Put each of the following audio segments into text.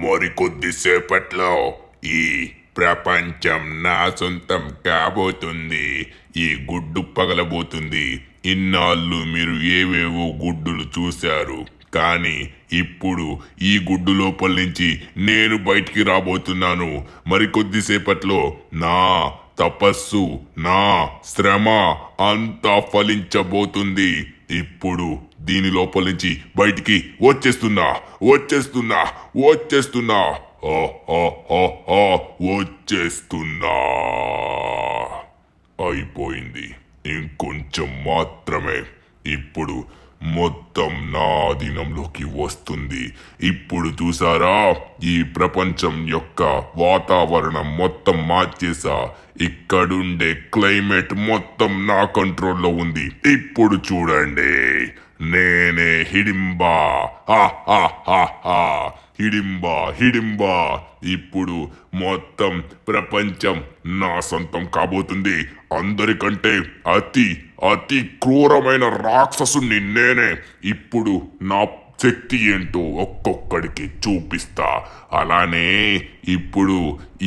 మరికొద్దిసేపట్లో ఈ ప్రపంచం నా సొంతం కాబోతుంది. ఈ గుడ్డు పగలబోతుంది. ఇన్నాళ్ళు మీరు ఏవేవో గుడ్డులు చూశారు, కానీ ఇప్పుడు ఈ గుడ్డు లోపల నుంచి నేను బయటికి రాబోతున్నాను. మరికొద్దిసేపట్లో నా తపస్సు, నా శ్రమ అంతా ఫలించబోతుంది. ఇప్పుడు దీని లోపల నుంచి బయటికి వచ్చేస్తున్నా. వచ్చేస్తున్నా. అయిపోయింది, ఇంకొంచెం మాత్రమే. ఇప్పుడు మొత్తం నా ఆధీనంలోకి వస్తుంది. ఇప్పుడు చూసారా, ఈ ప్రపంచం యొక్క వాతావరణం మొత్తం మార్చేసా. ఇక్కడుండే క్లైమేట్ మొత్తం నా కంట్రోల్లో ఉంది. ఇప్పుడు చూడండి, నేనే హిడింబా. హిడింబా. ఇప్పుడు మొత్తం ప్రపంచం నా సొంతం కాబోతుంది. అందరికంటే అతి క్రూరమైన రాక్షసుని నేనే. ఇప్పుడు నా శక్తి ఏంటో ఒక్కొక్కడికి చూపిస్తా. అలానే ఇప్పుడు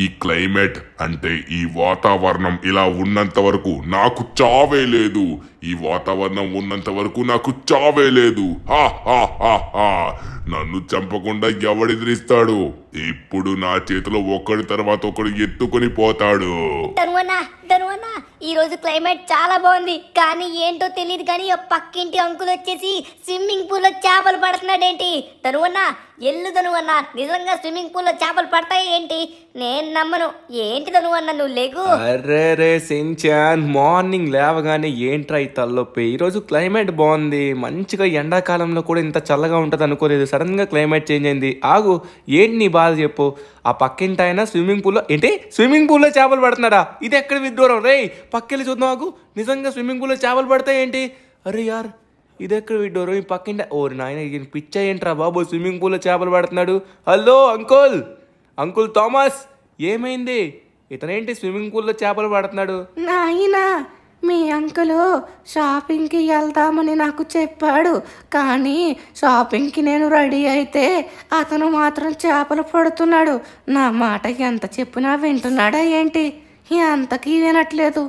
ఈ క్లైమేట్ అంటే ఈ వాతావరణం ఇలా ఉన్నంత వరకు నాకు చావే లేదు. ఈ వాతావరణం ఉన్నంత వరకు నాకు చావే లేదు. నన్ను చంపకుండా ఎవడెదిరిస్తాడు? ఇప్పుడు నా చేతిలో ఒకడి తర్వాత ఒకడు ఎత్తుకొని పోతాడు. ఈ రోజు క్లైమేట్ చాలా బాగుంది, కానీ ఏంటో తెలియదు. కానీ పక్కింటి అంకుల్ వచ్చేసి స్విమ్మింగ్ పూల్ లో చేపలు పడుతున్నాడేంటి? ధనువన్నా ఎల్లు ధనువన్నా, నిజంగా స్విమ్మింగ్ పూల్ లో చేపలు పడతాయి ఏంటి? నేను నమ్మను. ఏంటి ధనువన్నా, నువ్వు లేగు. అరే సించాన్, మార్నింగ్ లేవగానే ఏంట్రా ఈ తలనొప్పి? ఈరోజు క్లైమేట్ బాగుంది, మంచిగా ఎండాకాలంలో కూడా ఇంత చల్లగా ఉంటుంది అనుకోలేదు. సడన్ గా క్లైమేట్ చేంజ్ అయింది. ఆగు, ఏంటి నీ బాధ చెప్పు. ఆ పక్కింటి ఆయన స్విమ్మింగ్ పూల్లో స్విమ్మింగ్ పూల్లో చేపలు పడుతున్నాడా? ఇది ఎక్కడ విడ్డూరం రే? పక్కెళ్ళి చూద్దాం. ఆగు, నిజంగా స్విమ్మింగ్ పూల్లో చేపలు పడతాయి ఏంటి? అరే యార్, ఇది ఎక్కడ విడ్డూరం? ఈ పక్కింటి ఓరి నాయన, పిచ్చ ఏంట్రా బాబు, స్విమ్మింగ్ పూల్లో చేపలు పడుతున్నాడు. హలో అంకుల్ థామస్, ఏమైంది? ఇతనేంటి స్విమ్మింగ్ పూల్లో చేపలు పడుతున్నాడు? నాయనా, మీ అంకులు షాపింగ్కి వెళ్దామని నాకు చెప్పాడు, కానీ షాపింగ్కి నేను రెడీ అయితే అతను మాత్రం చేపలు పడుతున్నాడు. నా మాట ఎంత చెప్పినా వింటున్నాడా ఏంటి? అంతకీ వినట్లేదు.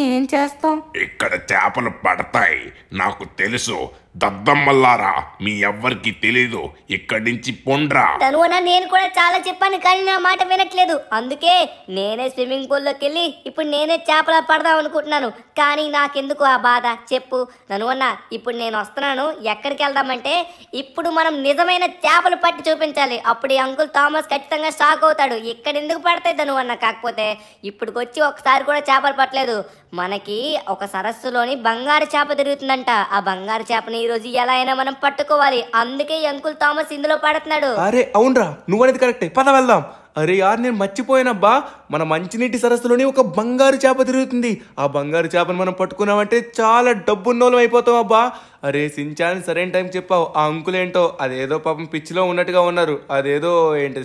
ఏం చేస్తాం? ఇక్కడ చేపలు పడతాయి, నాకు తెలుసు. దద్దమ్మల్లారా, మీ ఎవ్వరికి తెలీదు. ఇక్కడి నుంచి పొండ్రా. ధనువన్నా, నేను కూడా చాలా చెప్పాను, కానీ నా మాట వినట్లేదు. అందుకే నేనే స్విమ్మింగ్ పూల్ లోకి వెళ్ళి ఇప్పుడు నేనే చేపల పడదాం అనుకుంటున్నాను. కానీ నాకెందుకు ఆ బాధ చెప్పు ధనువన్నా. ఇప్పుడు నేను వస్తున్నాను. ఎక్కడికి వెళ్దామంటే, ఇప్పుడు మనం నిజమైన చేపలు పట్టి చూపించాలి. అప్పుడు ఈ అంకుల్ థామస్ ఖచ్చితంగా షాక్ అవుతాడు. ఇక్కడ ఎందుకు పడతాయి ధనువన్నా? కాకపోతే ఇప్పుడుకొచ్చి ఒకసారి కూడా చేపలు పట్టలేదు. మనకి ఒక సరస్సులోని బంగారు చేప తిరుగుతుందంట. ఆ బంగారు చేపని ఈ రోజు ఎలా అయినా మనం పట్టుకోవాలి. అందుకే అంకుల్ థామస్ ఇందులో పడుతున్నాడు. అరే అవునరా, నువ్వు అనేది కరెక్టే, పద వెళ్దాం. అరే యార్, నేను మర్చిపోయానబ్బా, మన మంచినీటి సరస్సులోని ఒక బంగారు చేప తిరుగుతుంది. ఆ బంగారు చేపను మనం పట్టుకున్నామంటే చాలా డబ్బున్నోళ్ళం అయిపోతాం అబ్బా. అరే సించాన్, సరైన టైం చెప్పావు. ఆ అంకుల్ ఏంటో అదేదో పాపం పిచ్చిలో ఉన్నట్టుగా ఉన్నారు. అదేదో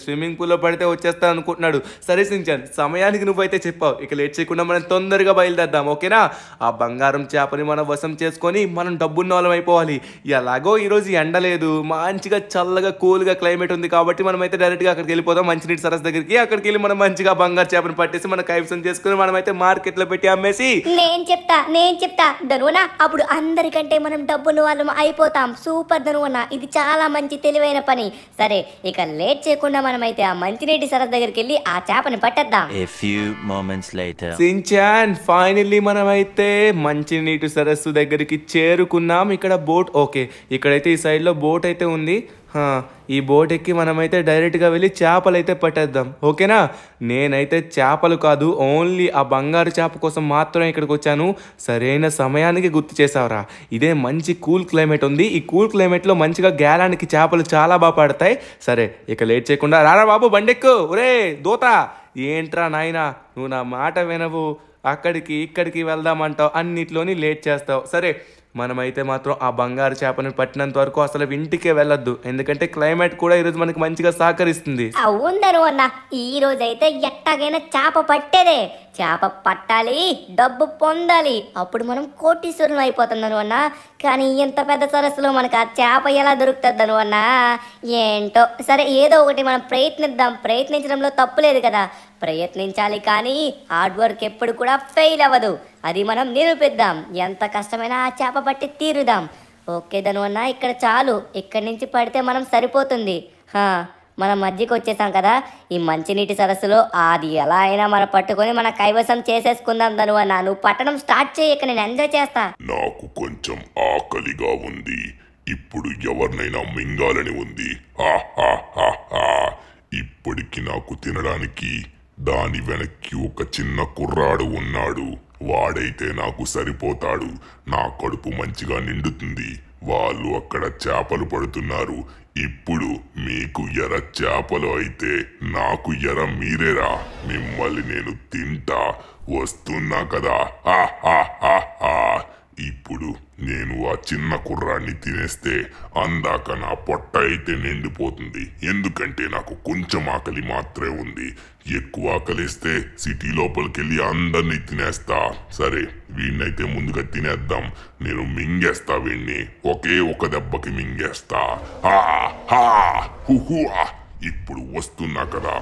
స్విమ్మింగ్ పూల్లో పడితే వచ్చేస్తా అనుకుంటున్నాడు. సరే సించాన్, సమయానికి నువ్వైతే చెప్పావు. ఇక లేట్ చేయకుండా మనం తొందరగా బయలుదేద్దాం, ఓకేనా? ఆ బంగారం చేపని మనం వశం చేసుకొని మనం డబ్బున్న వాళ్ళం అయిపోవాలి. ఎలాగో ఈరోజు ఎండ లేదు, మంచిగా చల్లగా కూల్గా క్లైమేట్ ఉంది కాబట్టి మనమైతే డైరెక్ట్గా అక్కడికి వెళ్ళిపోదాం, మంచినీటి సరస్సు దగ్గరికి. అక్కడికి వెళ్ళి మనం మంచిగా బంగారు చేపని పట్టేసి మన కైవసం చేసుకుని మనమైతే మార్కెట్లో పెట్టి అమ్మేసి. నేను చెప్తా ధనువన్నా, అప్పుడు అందరికంటే మనం డబ్బున్న వాళ్ళం అయిపోతాం. సూపర్ ధనువన్నా, ఇది చాలా మంచి తెలివైన పని. సరే, ఇక లేట్ చేయకుండా మనమైతే ఆ మంచినీటి సరస్సు దగ్గరికి వెళ్ళి ఆ చేపని పట్టేద్దాం. సించాన్, ఫైనల్లీ మనమైతే మంచినీటి సరస్సు దగ్గరికి చేరుకున్నాం. ఇక్కడ బోట్, ఓకే, ఇక్కడైతే ఈ సైడ్ లో బోట్ అయితే ఉంది. ఈ బోట్ ఎక్కి మనమైతే డైరెక్ట్గా వెళ్ళి చేపలు అయితే పట్టేద్దాం, ఓకేనా? నేనైతే చేపలు కాదు, ఓన్లీ ఆ బంగారు చేప కోసం మాత్రమే ఇక్కడికి వచ్చాను. సరైన సమయానికి గుర్తు చేసావురా. ఇదే మంచి కూల్ క్లైమేట్ ఉంది. ఈ కూల్ క్లైమేట్లో మంచిగా గేలానికి చేపలు చాలా బాగా పడతాయి. సరే, ఇక లేట్ చేయకుండా రారా బాబు, బండెక్కు. ఒరే దోత, ఏంట్రా నాయనా, నువ్వు నా మాట వినవు. అక్కడికి ఇక్కడికి వెళ్దామంటావు, అన్నిట్లోని లేట్ చేస్తావు. సరే, మనమైతే మాత్రం ఆ బంగారు చేపని పట్టినంత వరకు అసలు ఇంటికే వెళ్ళొద్దు, ఎందుకంటే క్లైమేట్ కూడా ఈరోజు మనకి మంచిగా సహకరిస్తుంది. అవుందను అన్న, ఈ రోజైతే ఎట్టాగైనా చేప పట్టేదే. చేప పట్టాలి, డబ్బు పొందాలి, అప్పుడు మనం కోటీశ్వరులు అయిపోతున్నాను అన్న. కానీ ఇంత పెద్ద సరస్సులో మనకు ఆ చేప ఎలా దొరుకుతుందను అన్న? ఏంటో, సరే ఏదో ఒకటి మనం ప్రయత్నిద్దాం. ప్రయత్నించడంలో తప్పులేదు కదా, ప్రయత్నించాలి. కానీ హార్డ్ వర్క్ ఎప్పుడు కూడా ఫెయిల్ అవ్వదు, అది మనం నిరూపిద్దాం. ఎంత కష్టమైనా ఆ చేప పట్టి తీరుదాం. ఓకే ధను అన్న, ఇక్కడ చాలు, ఇక్కడి నుంచి పడితే మనం సరిపోతుంది. మనం మధ్యకి వచ్చేసాం కదా, ఈ మంచినీటి సరస్సులో అది ఎలా అయినా మనం పట్టుకొని మన కైవసం చేసేసుకుందాం. ధను అన్న, నువ్వు పట్టడం స్టార్ట్ చేయక, నేను ఎంజాయ్ చేస్తా. నాకు కొంచెం ఆకలిగా ఉంది, ఇప్పుడు ఎవరినైనా మింగాలని ఉంది. ఇప్పటికి నాకు తినడానికి దాని వెనక్కి ఒక చిన్న కుర్రాడు ఉన్నాడు. వాడైతే నాకు సరిపోతాడు, నా కడుపు మంచిగా నిండుతుంది. వాళ్ళు అక్కడ చేపలు పడుతున్నారు. ఇప్పుడు మీకు ఎర చేపలు అయితే నాకు ఎర మీరేరా. మిమ్మల్ని నేను తింటా, వస్తున్నా కదా. ఇప్పుడు నేను ఆ చిన్న కుర్రాన్ని తినేస్తే అందాక నా పొట్ట అయితే నిండిపోతుంది. ఎందుకంటే నాకు కొంచెం ఆకలి మాత్రమే ఉంది. ఎక్కువ ఆకలిస్తే సిటీ లోపలికెళ్ళి అందరినీ తినేస్తా. సరే, వీడినైతే ముందుగా తినేద్దాం. నేను మింగేస్తా వీడిని, ఒకే ఒక దెబ్బకి మింగేస్తా. ఇప్పుడు వస్తున్నా కదా,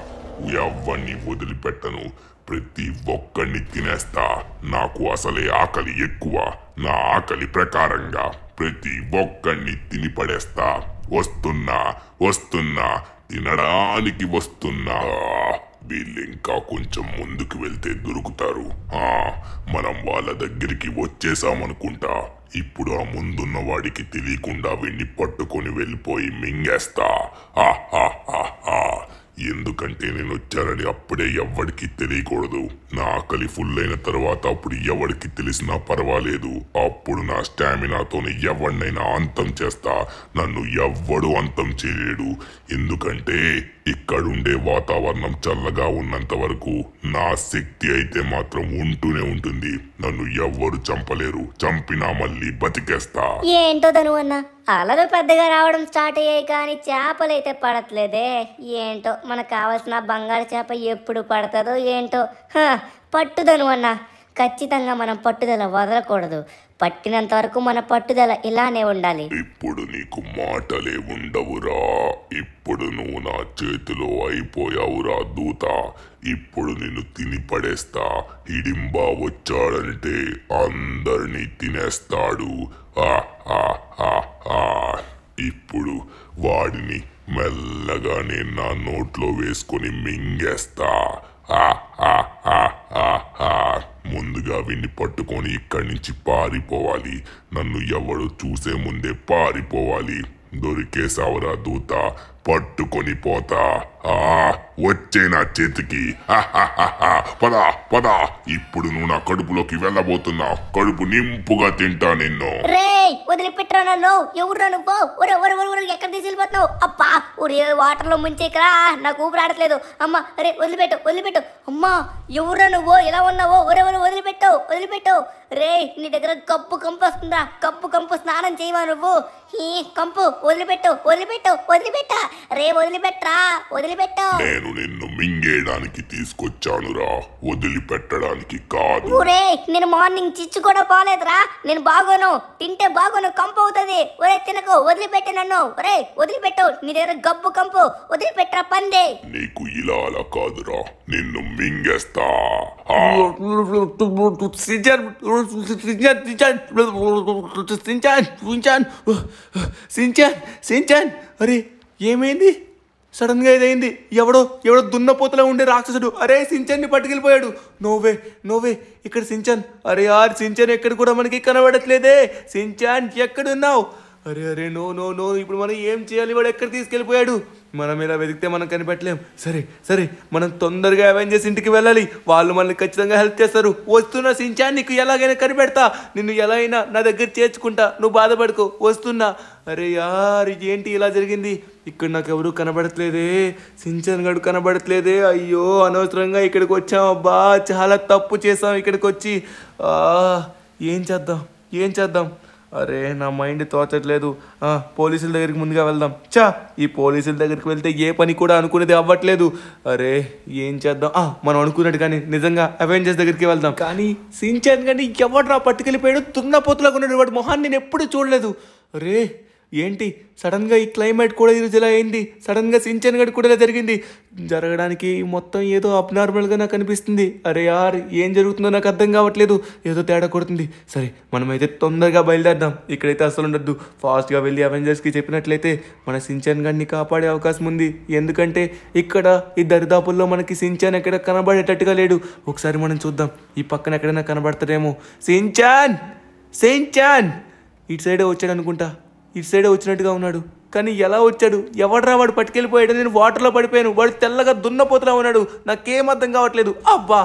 ఎవరిని వదిలిపెట్టను, ప్రతి ఒక్కడిని తినేస్తా. నాకు అసలే ఆకలి ఎక్కువ. నా ఆకలి ప్రకారంగా ప్రతి ఒక్కడిని తిని పడేస్తా. వస్తున్నా తినడానికి వస్తున్నా. వీళ్ళు ఇంకా కొంచెం ముందుకు వెళ్తే దొరుకుతారు. మనం వాళ్ళ దగ్గరికి వచ్చేసామనుకుంటా. ఇప్పుడు ఆ ముందున్న వాడికి తెలియకుండా వీడిని పట్టుకొని వెళ్ళిపోయి మింగేస్తా. ఎందుకంటే నేను వచ్చానని అప్పుడే ఎవ్వడికి తెలియకూడదు. నా ఆకలి ఫుల్ అయిన తర్వాత అప్పుడు ఎవడికి తెలిసినా పర్వాలేదు. అప్పుడు నా స్టామినాతోని ఎవడినైనా అంతం చేస్తా. నన్ను ఎవ్వడు అంతం చేయలేడు. ఎందుకంటే ఇక్కడుండే వాతావరణం చల్లగా ఉన్నంత వరకు నా శక్తి అయితే మాత్రం ఉంటూనే ఉంటుంది. నన్ను ఎవ్వరు చంపలేరు. చంపినా మళ్ళీ బతికేస్తా. ఏంటో ధను అన్న, అలలు పెద్దగా రావడం స్టార్ట్ అయ్యాయి కానీ చేపలైతే పడట్లేదే. ఏంటో, మనకు కావాల్సిన బంగారు చేప ఎప్పుడు పడుతుందో ఏంటో. పట్టుదను అన్న, ఖచ్చితంగా మనం పట్టుదల వదలకూడదు. పట్టినంత వరకు మన పట్టుదల ఇలానే ఉండాలి. ఇప్పుడు నీకు మాటలే ఉండవురా. ఇప్పుడు నువ్వు నా చేతిలో అయిపోయావురా దూత. ఇప్పుడు నిన్ను తిని పడేస్తా. హిడింబా వచ్చాడంటే అందరినీ తినేస్తాడు. ఇప్పుడు వాడిని మెల్లగా నేను నా నోట్లో వేసుకొని మింగేస్తా. ముందుగా వీడిని పట్టుకొని ఇక్కడి నుంచి పారిపోవాలి. నన్ను ఎవడు చూసే ముందే పారిపోవాలి. దొరికేసావురా దూత, పట్టుకొని పోతా. వచ్చే నా చేతికి. పద. ఇప్పుడు నువ్వు నా కడుపులోకి వెళ్ళబోతున్నావు. కడుపు నింపుగా తింటా నిన్ను. వదిలిపెట్టరా నన్ను. ఎవరురా నువ్వు? ఎక్కడ తీసుకెళ్ళిపోతున్నావు? అబ్బా, వాటర్ లో ముంచేకరా, నాకు ఊపిరి ఆడట్లేదు. అమ్మా, అరే వదిలిపెట్టు. అమ్మా, ఎవరురా నువ్వు? ఎలా ఉన్నావో? వదిలిపెట్టు. రే, నీ దగ్గర కంపు వస్తుందా? కంపు స్నానం చేయవా నువ్వు? ఈ కంపు వదిలిపెట్టు. రే, వదిలిపెట్టు. నేను నిన్ను మింగేయడానికి తీసుకొచ్చానురా, వదిలిపెట్టడానికి కాదు. ఊరే, నేను మార్నింగ్ చిచ్చు కూడా పోలేదురా. నేను బాగోను, తింటే బాగోను, కంపు అవుతుంది. ఒరే తినకు, వదిలిపెట్టు నన్ను. ఒరే వదిలిపెట్టు, నీ దగ్గర గబ్బు కంపు. వదిలిపెట్టరా పందే. నీకు ఇలా అలా కాదురా, నిన్ను మింగేస్తా. సించాన్, అరే ఏమైంది? సడన్ గా ఇదైంది. ఎవడో దున్నపోతలో ఉండే రాక్షసుడు అరే సించాన్ని పట్టుకెళ్ళిపోయాడు. నోవే ఇక్కడ సించాన్. అరే సించాన్ ఎక్కడ కూడా మనకి కనబడట్లేదే. సించాన్ ఎక్కడున్నావు? అరే నో. ఇప్పుడు మనం ఏం చేయాలి? వాడు ఎక్కడ తీసుకెళ్ళిపోయాడు? మనం ఇలా వెతికితే మనం కనిపెట్టలేం. సరే మనం తొందరగా అవెంజర్స్ ఇంటికి వెళ్ళాలి. వాళ్ళు మనల్ని ఖచ్చితంగా హెల్ప్ చేస్తారు. వస్తున్నా సించాన్, నీకు ఎలాగైనా కనిపెడతా. నిన్ను ఎలా అయినా నా దగ్గర చేర్చుకుంటా, నువ్వు బాధపడుకో. వస్తున్నా. అరే ఏంటి ఇలా జరిగింది? ఇక్కడ నాకు ఎవరు కనబడట్లేదే. సించాన్ గడు కనబడట్లేదే. అయ్యో, అనవసరంగా ఇక్కడికి వచ్చామబ్బా. చాలా తప్పు చేసాం ఇక్కడికి వచ్చి. ఏం చేద్దాం? అరే నా మైండ్ తోచట్లేదు. పోలీసుల దగ్గరికి ముందుగా వెళ్దాం. ఈ పోలీసుల దగ్గరికి వెళ్తే ఏ పని కూడా అనుకునేది అవ్వట్లేదు. అరే ఏం చేద్దాం? మనం అనుకున్నట్టు కానీ నిజంగా అవెంజర్స్ దగ్గరికి వెళ్దాం. కానీ సించాన్ కానీ ఎవడ్రా పట్టుకెళ్ళిపోయాడు? దున్నపోతులాగా ఉన్నాడు. వాడి మొహాన్ని నేను ఎప్పుడు చూడలేదు. అరే ఏంటి సడన్గా ఈ క్లైమేట్ కూడా ఈరోజు ఇలా అయింది? సడన్గా సించాన్ గడి కూడా ఇలా జరిగింది. జరగడానికి మొత్తం ఏదో అబ్నార్మల్గా నాకు అనిపిస్తుంది. అరే యార్ ఏం జరుగుతుందో నాకు అర్థం కావట్లేదు. ఏదో తేడా కొడుతుంది. సరే మనమైతే తొందరగా బయలుదేరదాం. ఇక్కడైతే అసలు ఉండద్దు. ఫాస్ట్గా వెళ్ళి అవెంజర్స్కి చెప్పినట్లయితే మన సించాన్ గడిని కాపాడే అవకాశం ఉంది. ఎందుకంటే ఇక్కడ ఈ దరిదాపుల్లో మనకి సించాన్ ఎక్కడ కనబడేటట్టుగా లేడు. ఒకసారి మనం చూద్దాం ఈ పక్కన ఎక్కడైనా కనబడతాడేమో. సించాన్ ఇటు సైడే వచ్చాడు అనుకుంటా. ఇటు సైడే వచ్చినట్టుగా ఉన్నాడు. కానీ ఎలా వచ్చాడు? ఎవడ్రా వాడు పట్టుకెళ్ళిపోయాడు? నేను వాటర్లో పడిపోయాను. వాడు తెల్లగా దున్నపోతులా ఉన్నాడు. నాకేం అర్థం కావట్లేదు. అబ్బా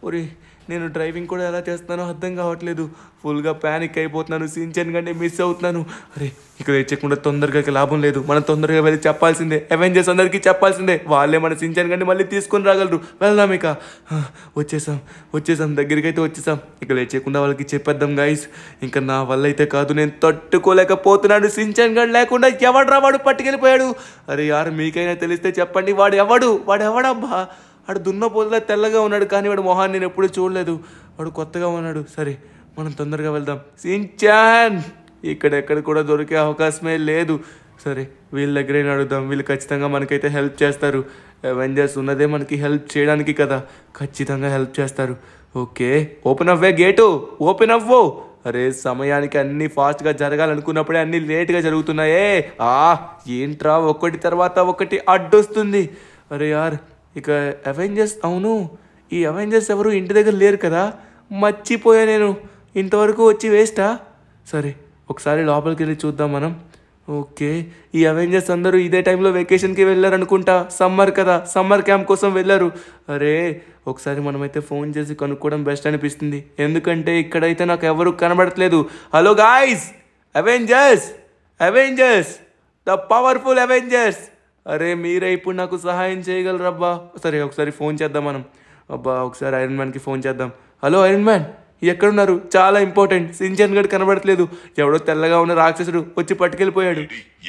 ఒరే నేను డ్రైవింగ్ కూడా ఎలా చేస్తున్నానో అర్థం కావట్లేదు. ఫుల్గా ప్యానిక్ అయిపోతున్నాను. సించాన్ గంటే మిస్ అవుతున్నాను. అరే ఇక్కడ చెక్కకుండా తొందరగా లాభం లేదు. మనం తొందరగా వెళ్ళి చెప్పాల్సిందే. అవెంజర్స్ అందరికీ చెప్పాల్సిందే. వాళ్ళే మన సించాన్ గంటే మళ్ళీ తీసుకొని రాగలరు. వెళ్దాం ఇక. వచ్చేసాం దగ్గరికి అయితే వచ్చేసాం. ఇక లేచేయకుండా వాళ్ళకి చెప్పేద్దాం గైస్. ఇంకా నా వల్ల అయితే కాదు. నేను తట్టుకోలేకపోతున్నాను. సించాన్ గంట లేకుండా ఎవడ్రా వాడు పట్టుకెళ్ళిపోయాడు? అరే యార్ మీకైనా తెలిస్తే చెప్పండి. వాడెవడబ్బా? వాడు దున్నపోతులా తెల్లగా ఉన్నాడు. కానీ వాడు మొహాన్ని నేను ఎప్పుడూ చూడలేదు. వాడు కొత్తగా ఉన్నాడు. సరే మనం తొందరగా వెళ్దాం. సించాన్ ఇక్కడెక్కడ కూడా దొరికే అవకాశమే లేదు. సరే వీళ్ళ దగ్గరే అడుగుదాం. వీళ్ళు ఖచ్చితంగా మనకైతే హెల్ప్ చేస్తారు. అవెంజర్స్ ఉన్నదే మనకి హెల్ప్ చేయడానికి కదా. ఖచ్చితంగా హెల్ప్ చేస్తారు. ఓకే ఓపెన్ అవ్వే గేటు. ఓపెన్ అవ్వు. అరే సమయానికి అన్నీ ఫాస్ట్గా జరగాలనుకున్నప్పుడే అన్నీ లేట్గా జరుగుతున్నాయే. ఏంట్రా ఒకటి తర్వాత ఒకటి అడ్డొస్తుంది. అరే యార్ ఇక అవెంజర్స్ అవును ఈ అవెంజర్స్ ఎవరు ఇంటి దగ్గర లేరు కదా. మర్చిపోయా నేను. ఇంతవరకు వచ్చి వేస్టా? సరే ఒకసారి లోపలికి వెళ్ళి చూద్దాం మనం. ఓకే ఈ అవెంజర్స్ అందరూ ఇదే టైంలో వెకేషన్కి వెళ్ళారు అనుకుంటా. సమ్మర్ కదా, సమ్మర్ క్యాంప్ కోసం వెళ్ళారు. అరే ఒకసారి మనమైతే ఫోన్ చేసి కనుక్కోవడం బెస్ట్ అనిపిస్తుంది. ఎందుకంటే ఇక్కడైతే నాకు ఎవరు కనబడట్లేదు. Hello guys, Avengers the powerful Avengers. అరే మీరే ఇప్పుడు నాకు సహాయం చేయగలరబ్బా. సరే ఒకసారి ఫోన్ చేద్దాం మనం. ఒకసారి ఐరన్ మ్యాన్కి ఫోన్ చేద్దాం. హలో ఐరన్ మ్యాన్ ఎక్కడున్నారు? చాలా ఇంపార్టెంట్. సించాన్ గడ్ కనబడట్లేదు. ఎవడో తెల్లగా ఉన్న రాక్షసుడు వచ్చి పట్టుకెళ్ళిపోయాడు.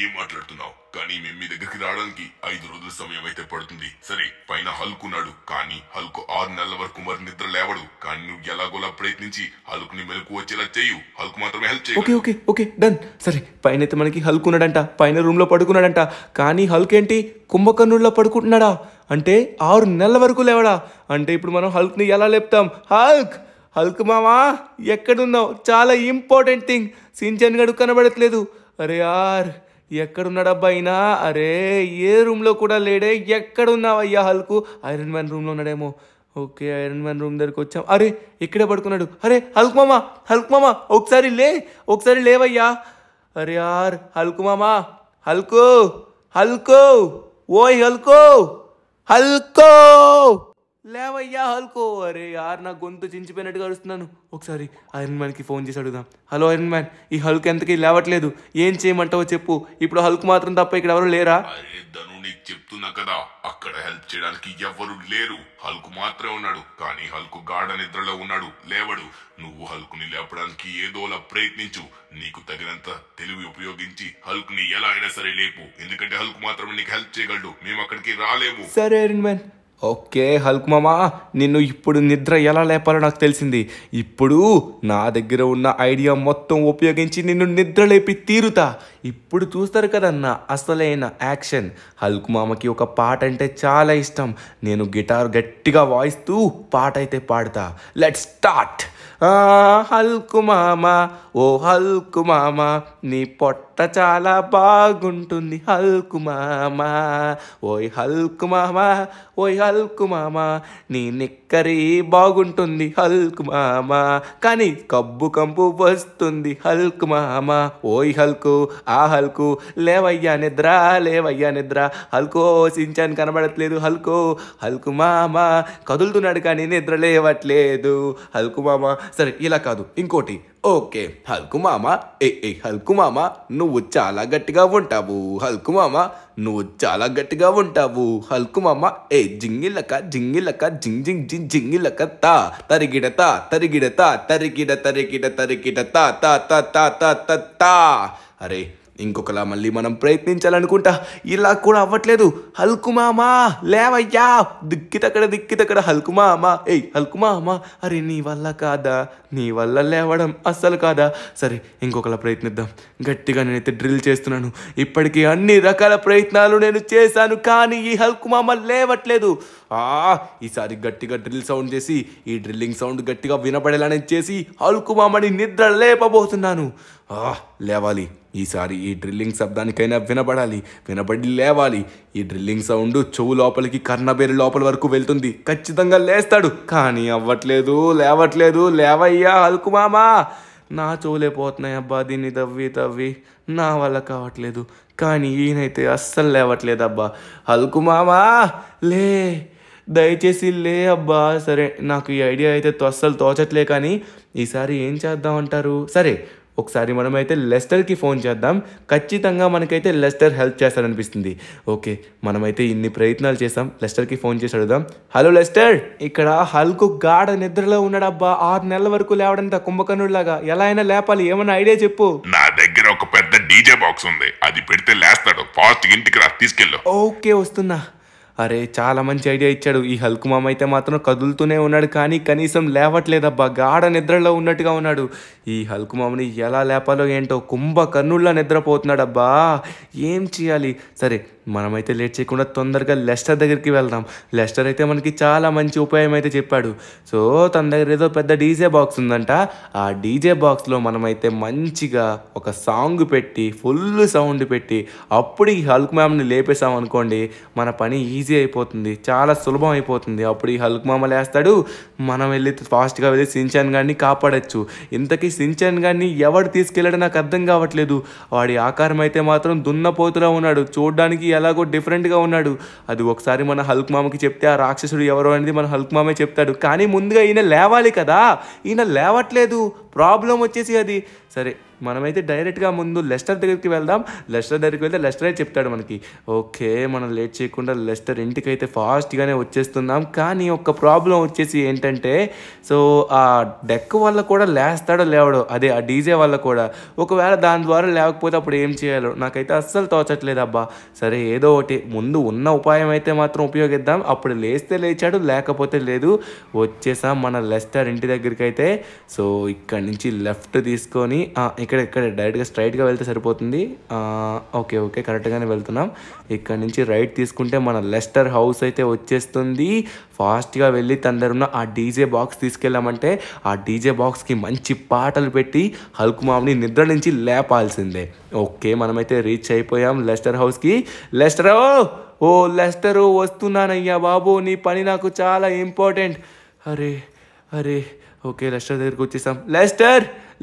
ఏం మాట్లాడుతున్నావు? కానీ మేము మీ దగ్గరికి రావడానికి 5 రోజుల సమయం అయితే పడుతుంది. సరే పైన హల్క్ ఉన్నాడు. కానీ హల్క్ 6 నెలల వరకు మరి నిద్ర లేవడు. కానీ నువ్వు ఎలాగోలా ప్రయత్నించి హల్క్ ని మెలకు వచ్చేలా చేయు. హల్క్ మాత్రమే హెల్ప్ చేయి. Okay done. సరే పైన అయితే మనకి హల్క్ ఉన్నాడంట. పైన రూమ్ లో పడుకున్నాడంట. కానీ హల్క్ ఏంటి కుంభకర్ణుల్లో పడుకుంటున్నాడా? అంటే 6 నెలల వరకు లేవడా? అంటే ఇప్పుడు మనం హల్క్ ని ఎలా లేపుతాం? హల్క్ మామా ఎక్కడున్నావు? చాలా ఇంపార్టెంట్ థింగ్. సించాన్ గడు కనబడట్లేదు. అరే యార్ ఎక్కడున్నాడబ్బా అయినా? అరే ఏ రూమ్లో కూడా లేడే. ఎక్కడున్నావయ్యా హల్కు? ఐరన్ మ్యాన్ రూమ్లో ఉన్నాడేమో. ఓకే ఐరన్ మ్యాన్ రూమ్ దగ్గరికి వచ్చాం. అరే ఇక్కడే పడుకున్నాడు. అరే హల్క్ మామా ఒకసారి లేవయ్యా. అరే యార్ హల్క్ మామా హల్కు ఓయ్ హల్కో లేవయ్యా హల్కో. అరే యార్ నా గొంతు చించిపోయినట్టుగా అరుస్తున్నాను. ఒకసారి ఐరన్ మ్యాన్కి ఫోన్ చేసి అడుగుదాం. హలో ఐరన్ మ్యాన్ ఈ హల్క్ ఎంతకీ లేవట్లేదు. ఏం చేయమంటావో చెప్పు. ఇప్పుడు హల్క్ మాత్రం తప్ప ఇక్కడ ఎవరు లేరా? అరే ధను నీకు చెప్తున్నా కదా, అక్కడ హెల్ప్ చేయడానికి ఎవరు లేరు. హల్క్ మాత్రమే ఉన్నాడు. కానీ హల్క్ గాఢ నిద్రలో ఉన్నాడు, లేవడు. నువ్వు హల్క్ ని లేపడానికి ఏదోలా ప్రయత్నించు. నీకు తగినంత తెలివి ఉపయోగించి హల్క్ ని ఎలా అయినా సరే లేపు. ఎందుకంటే హల్క్ మాత్రమే నీకు హెల్ప్ చేయగలడు. మేము అక్కడికి రాలేము. సరే ఐరన్ మ్యాన్. ఓకే హల్క్ మామా నిన్ను ఇప్పుడు నిద్ర ఎలా లేపాలో నాకు తెలిసింది. ఇప్పుడు నా దగ్గర ఉన్న ఐడియా మొత్తం ఉపయోగించి నిన్ను నిద్ర లేపి తీరుతా. ఇప్పుడు చూస్తారు కదన్నా అసలైన యాక్షన్. హల్క్ మామకి ఒక పాట అంటే చాలా ఇష్టం. నేను గిటార్ గట్టిగా వాయిస్తూ పాట అయితే పాడతా. Let's start. హల్క్ మామా ఓ హల్క్ మామా నీ పొట్ట చాలా బాగుంటుంది హల్క్ మామా. ఓయ్ హల్క్ మామా నీ నిక్కరి బాగుంటుంది హల్క్ మామా. కానీ కబ్బు కంపు వస్తుంది హల్క్ మామా. ఓయ్ హల్కు హల్కు లేవయ్యా నిద్ర. హల్కో సించాన్ కనబడట్లేదు. హల్కు మామా కదులుతున్నాడు కానీ నిద్ర లేవట్లేదు హల్కు మామా. సరే ఇలా కాదు ఇంకోటి ఓకే హల్కు మామ, హల్కు మామ నువ్వు చాలా గట్టిగా ఉంటావు. హల్కు మామ నువ్వు చాలా గట్టిగా ఉంటావు. హల్కు మామ జింగిలక జింగిలక జింగ్ జింగ్ జింగ్ జింగిలక తా తరిగిడత తరిగిడత తరిగిడ తరిగిడ తరిగిడ తా తా తా తా తా తా తా. అరే ఇంకొకలా మళ్ళీ మనం ప్రయత్నించాలనుకుంటా, ఇలా కూడా అవ్వట్లేదు. హల్కు మామా లేవయ్యా, దిక్కితక్కడ హల్కు మామా. హల్కు మామా, అరే నీ వల్ల కాదా, నీ వల్ల లేవడం అస్సలు కాదా. సరే ఇంకొకలా ప్రయత్నిద్దాం. గట్టిగా నేనైతే డ్రిల్ చేస్తున్నాను. ఇప్పటికీ అన్ని రకాల ప్రయత్నాలు నేను చేశాను, కానీ ఈ హల్కు మామ లేవట్లేదు. ఈసారి గట్టిగా డ్రిల్ సౌండ్ చేసి, ఈ డ్రిల్లింగ్ సౌండ్ గట్టిగా వినపడేలానే చేసి హల్కు మామని నిద్ర లేపబోతున్నాను. లేవాలి, ఈసారి ఈ డ్రిల్లింగ్ శబ్దానికైనా వినబడి లేవాలి. ఈ డ్రిల్లింగ్ సౌండ్ చెవు లోపలికి కర్ణబేరు లోపల వరకు వెళ్తుంది. ఖచ్చితంగా లేస్తాడు, కానీ అవ్వట్లేదు, లేవట్లేదు. లేవయ్యా హల్కు మామా. నా చెవులే పోతున్నాయి అబ్బా, దీన్ని తవ్వి నా వల్ల కావట్లేదు. కానీ ఈయనైతే అస్సలు లేవట్లేదు అబ్బా. హల్కు మామా లే, దయచేసి లే అబ్బా. సరే నాకు ఈ ఐడియా అయితే అస్సలు తోచట్లే, కానీ ఈసారి ఏం చేద్దామంటారు? సరే ఒకసారి మనమైతే లెస్టర్కి ఫోన్ చేద్దాం. ఖచ్చితంగా మనకైతే లెస్టర్ హెల్ప్ చేస్తారనిపిస్తుంది. ఓకే మనమైతే ఇన్ని ప్రయత్నాలు చేసాం, లెస్టర్కి ఫోన్ చేసి అడుగుదాం. హలో లెస్టర్, ఇక్కడ హల్కు గాఢ నిద్రలో ఉన్నాడబ్బా. 6 నెలల వరకు లేవడంత కుంభకర్ణుడిలాగా. ఎలా అయినా లేపాలి, ఏమన్నా ఐడియా చెప్పు. నా దగ్గర ఒక పెద్ద డీజే బాక్స్ ఉంది, అది పెడితే లేస్తాడు. ఫాస్ట్ ఇంటికి రా, తీసుకెళ్ళు. ఓకే వస్తున్నా. అరే చాలా మంచి ఐడియా ఇచ్చాడు. ఈ హల్కు మామ అయితే మాత్రం కదులుతూనే ఉన్నాడు, కానీ కనీసం లేవట్లేదబ్బా. గాఢ నిద్రలో ఉన్నట్టుగా ఉన్నాడు. ఈ హల్కు మామని ఎలా లేపాలో ఏంటో, కుంభకర్ణుల్లా నిద్రపోతున్నాడబ్బా. ఏం చేయాలి? సరే మనమైతే లేట్ చేయకుండా తొందరగా లెస్టర్ దగ్గరికి వెళ్దాం. లెస్టర్ అయితే మనకి చాలా మంచి ఉపాయం అయితే చెప్పాడు. సో తన దగ్గర ఏదో పెద్ద డీజే బాక్స్ ఉందంట. ఆ డీజే బాక్స్లో మనమైతే మంచిగా ఒక సాంగ్ పెట్టి, ఫుల్ సౌండ్ పెట్టి, అప్పుడు ఈ హల్కు మామని లేపేసాం అనుకోండి, మన పని ఈజీ అయిపోతుంది, చాలా సులభం అయిపోతుంది. అప్పుడు ఈ హల్కు మామ లేస్తాడు, మనం వెళ్ళి ఫాస్ట్గా వెళ్ళి సించాన్ గారిని కాపాడచ్చు. ఇంతకీ సించాన్ గారిని ఎవడు తీసుకెళ్ళాడో నాకు అర్థం కావట్లేదు. వాడి ఆకారం అయితే మాత్రం దున్నపోతులా ఉన్నాడు, చూడడానికి ఎలాగో డిఫరెంట్గా ఉన్నాడు. అది ఒకసారి మన హల్కు మామకి చెప్తే ఆ రాక్షసుడు ఎవరో అనేది మన హల్కు మామే చెప్తాడు. కానీ ముందుగా ఈయన లేవాలి కదా, ఈయన లేవట్లేదు. ప్రాబ్లం వచ్చేసి అది. సరే మనమైతే డైరెక్ట్గా ముందు లెస్టర్ దగ్గరికి వెళ్దాం. లెస్టర్ దగ్గరికి వెళ్తే లెస్టరే చెప్తాడు మనకి. ఓకే మనం లేట్ చేయకుండా లెస్టర్ ఇంటికి అయితే ఫాస్ట్గానే వచ్చేస్తున్నాం. కానీ ఒక ప్రాబ్లం వచ్చేసి ఏంటంటే, సో ఆ డెక్ వల్ల కూడా లేస్తాడో లేవడో, అదే ఆ డీజే వల్ల కూడా. ఒకవేళ దాని ద్వారా లేకపోతే అప్పుడు ఏం చేయాలో నాకైతే అస్సలు తోచట్లేదు అబ్బా. సరే ఏదో ఒకటి ముందు ఉన్న ఉపాయం అయితే మాత్రం ఉపయోగిద్దాం. అప్పుడు లేస్తే లేచాడు, లేకపోతే లేదు. వచ్చేసాం మన లెస్టర్ ఇంటి దగ్గరికి అయితే. సో ఇక్కడ నుంచి లెఫ్ట్ తీసుకొని ఇక్కడ డైరెక్ట్గా స్ట్రైట్గా వెళ్తే సరిపోతుంది. ఓకే కరెక్ట్గానే వెళ్తున్నాం. ఇక్కడ నుంచి రైట్ తీసుకుంటే మన లెస్టర్ హౌస్ అయితే వచ్చేస్తుంది. ఫాస్ట్గా వెళ్ళి తన దగ్గర ఉన్న ఆ డీజే బాక్స్ తీసుకెళ్ళామంటే ఆ డీజే బాక్స్కి మంచి పాటలు పెట్టి హల్కు మామని నిద్ర నుంచి లేపాల్సిందే. ఓకే మనమైతే రీచ్ అయిపోయాం లెస్టర్ హౌస్కి. లెస్టరో, ఓ లెస్టరు వస్తున్నానయ్యా బాబు, నీ పని నాకు చాలా ఇంపార్టెంట్. అరే ఓకే లెస్టర్ దగ్గరికి వచ్చేసాం.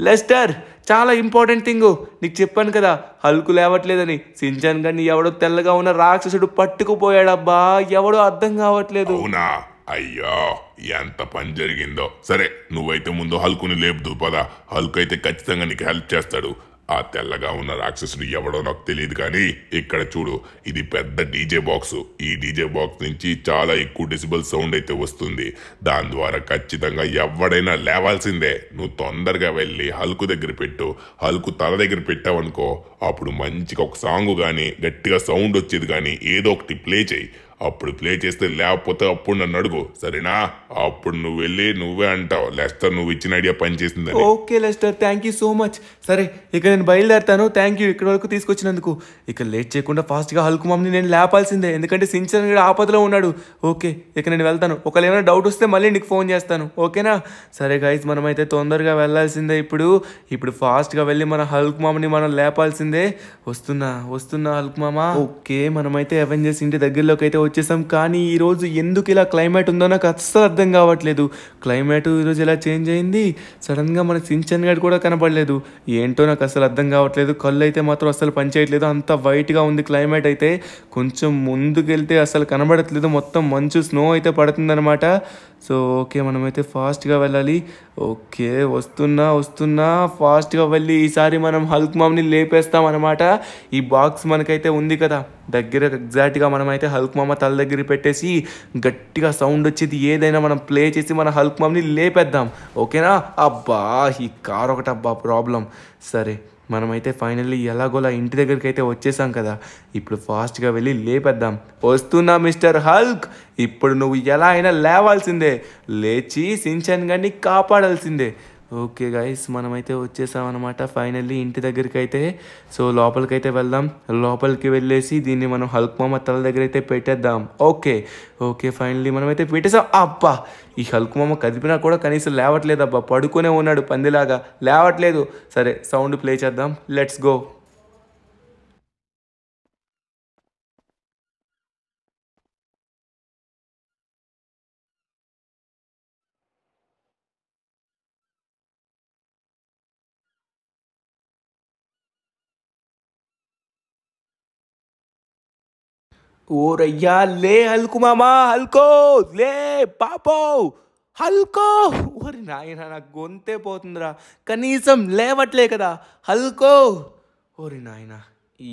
లెస్టర్ చాలా ఇంపార్టెంట్ థింగ్, నీకు చెప్పాను కదా హల్కు లేవట్లేదని. సించాన్ గారిని ఎవడో తెల్లగా ఉన్న రాక్షసుడు పట్టుకుపోయాడబ్బా. ఎవడో అర్థం కావట్లేదు. అవునా? అయ్యో ఎంత పని జరిగిందో. సరే నువ్వైతే ముందు హల్కుని లేపుదు పదా. హల్కు అయితే ఖచ్చితంగా నీకు హెల్ప్ చేస్తాడు. ఆ తెల్లగా ఉన్న రాక్షసుడు ఎవడో నాకు తెలియదు, కానీ ఇక్కడ చూడు, ఇది పెద్ద డీజే బాక్స్. ఈ డీజే బాక్స్ నుంచి చాలా ఎక్కువ డెసిబల్ సౌండ్ అయితే వస్తుంది. దాని ద్వారా ఖచ్చితంగా ఎవడైనా లేవాల్సిందే. నువ్వు తొందరగా వెళ్ళి హల్కు దగ్గర పెట్టు. హల్కు తల దగ్గర పెట్టావనుకో, అప్పుడు మంచిగా ఒక సాంగ్ కానీ గట్టిగా సౌండ్ వచ్చేది కానీ ఏదో ఒకటి ప్లే చేయి. అప్పుడు ప్లే చేస్తే లేకపోతే అప్పుడు నన్ను అడుగు, సరేనా? అప్పుడు నువ్వు వెళ్ళి నువ్వే అంటావు లెస్టర్ నువ్వు ఇచ్చిన ఐడియా పనిచేసిందని. Okay Lester, thank you so much. సరే ఇక నేను బయలుదేరుతాను. థ్యాంక్ యూ ఇక్కడ వరకు తీసుకొచ్చినందుకు. ఇక లేట్ చేయకుండా ఫాస్ట్గా హల్కు మామని నేను లేపాల్సిందే, ఎందుకంటే సించాన్ కూడా ఆపదలో ఉన్నాడు. ఓకే ఇక నేను వెళ్తాను. ఒకవేళ ఏమైనా డౌట్ వస్తే మళ్ళీ నీకు ఫోన్ చేస్తాను, ఓకేనా? సరే గైస్ మనమైతే తొందరగా వెళ్ళాల్సిందే. ఇప్పుడు ఫాస్ట్గా వెళ్ళి మన హల్కు మామని మనం లేపాల్సిందే. వస్తున్నా హల్కు మామ. ఓకే మనమైతే అవెంజర్స్ ఇంటి దగ్గరలోకి అయితే వచ్చేసాం. కానీ ఈరోజు ఎందుకు ఇలా క్లైమేట్ ఉందో నాకు అస్సలు అర్థం కావట్లేదు. క్లైమేట్ ఈరోజు ఇలా చేంజ్ అయింది. సడన్గా మన సించన్ గడ్ కూడా కనపడలేదు. ఏంటో నాకు అసలు అర్థం కావట్లేదు. కళ్ళు అయితే మాత్రం అస్సలు పనిచేయట్లేదు. అంత వైట్గా ఉంది క్లైమేట్ అయితే. కొంచెం ముందుకెళ్తే అసలు కనబడట్లేదు. మొత్తం మంచు స్నో అయితే పడుతుందన్నమాట. సో ఓకే, మనమైతే ఫాస్ట్గా వెళ్ళాలి. ఓకే, వస్తున్నా ఫాస్ట్గా వెళ్ళి ఈసారి మనం హల్క్ మామ్ని లేపేస్తాం అనమాట. ఈ బాక్స్ మనకైతే ఉంది కదా దగ్గర, ఎగ్జాక్ట్గా మనమైతే హల్క్ మామ తల దగ్గర పెట్టేసి గట్టిగా సౌండ్ వచ్చేది ఏదైనా మనం ప్లే చేసి మన హల్క్ మామ్ని లేపేద్దాం. ఓకేనా? అబ్బా ఈ కార్ ఒకటి అబ్బా ప్రాబ్లం. సరే, మనమైతే ఫైనల్లీ ఎలాగోలా ఇంటి దగ్గరికి అయితే వచ్చేసాం కదా. ఇప్పుడు ఫాస్ట్గా వెళ్ళి లేపేద్దాం. వస్తున్నా మిస్టర్ హల్క్. ఇప్పుడు నువ్వు ఎలా అయినా లేవాల్సిందే, లేచి సించన్ గారిని కాపాడాల్సిందే. ఓకే గైస్, మనమైతే వచ్చేసాం అనమాట ఫైనల్లీ ఇంటి దగ్గరికి అయితే. సో లోపలికైతే వెళ్దాం. లోపలికి వెళ్ళేసి దీన్ని మనం హల్క్ మామ తల దగ్గర అయితే పెట్టేద్దాం. ఓకే ఫైనల్లీ మనమైతే పెట్టేసాం. అబ్బా, ఈ హల్క్ మామ కదిపినా కూడా కనీసం లేవట్లేదు అబ్బా. పడుకునే ఉన్నాడు పందిలాగా, లేవట్లేదు. సరే, సౌండ్ ప్లే చేద్దాం. Let's go. ఓరయ్యా, లే హల్కు మామా, హల్కో లే పాపో, హల్కో. ఓరి నాయన, నాకు గొంతే పోతుందిరా. కనీసం లేవట్లే కదా హల్కో. ఓరి నాయన,